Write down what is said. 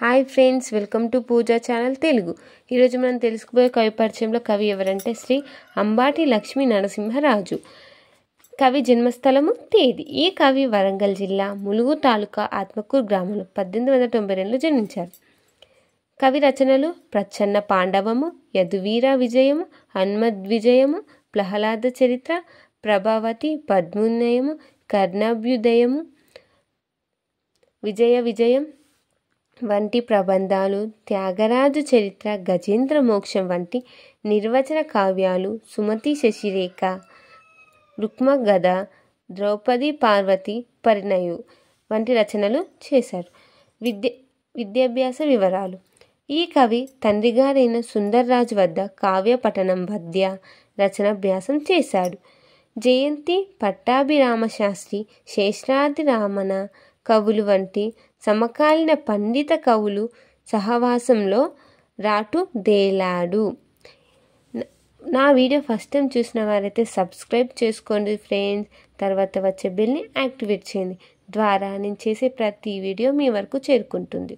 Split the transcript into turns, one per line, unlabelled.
Hi friends, welcome to Pooja channel Telugu. ఈరోజు మనం తెలుసుకుపోయే కవి పరిచయంలో కవి ఎవరంటే శ్రీ అంబాటి లక్ష్మీ నరసింహరాజు. కవి జన్మస్థలము తేదీ. ఈ కవి వరంగల్ జిల్లా ములుగు తాలూకా ఆత్మకూరు గ్రామంలో 1892లో జన్మించారు. కవి రచనలు ప్రచ్ఛన్న పాండవము, యదువీర విజయము, హన్మద్విజయము, ప్రహ్లాద చరిత్ర, ప్రభావతి, పద్మోన్నయము, కర్ణాభ్యుదయము, విజయం వంటి ప్రబంధాలు, త్యాగరాజు చరిత్ర, గజేంద్ర మోక్షం వంటి నిర్వచన కావ్యాలు, సుమతి శశిరేఖ, రుక్మగద, ద్రౌపది పార్వతి పరిణయు వంటి రచనలు చేశారు. విద్యాభ్యాస వివరాలు. ఈ కవి తండ్రి గారైన సుందర్రాజు వద్ద కావ్య పఠనం, పద్య రచనాభ్యాసం చేశాడు. జయంతి, పట్టాభిరామ శాస్త్రి, శేషాద్రి రామన కవులు వంటి సమకాలీన పండిత కవులు సహవాసంలో రాటుదేలాడు. నా వీడియో ఫస్ట్ టైం చూసిన వారైతే సబ్స్క్రైబ్ చేసుకోండి ఫ్రెండ్స్. తర్వాత వచ్చే బెల్ని యాక్టివేట్ చేయండి. ద్వారా నేను చేసే ప్రతి వీడియో మీ వరకు చేరుకుంటుంది.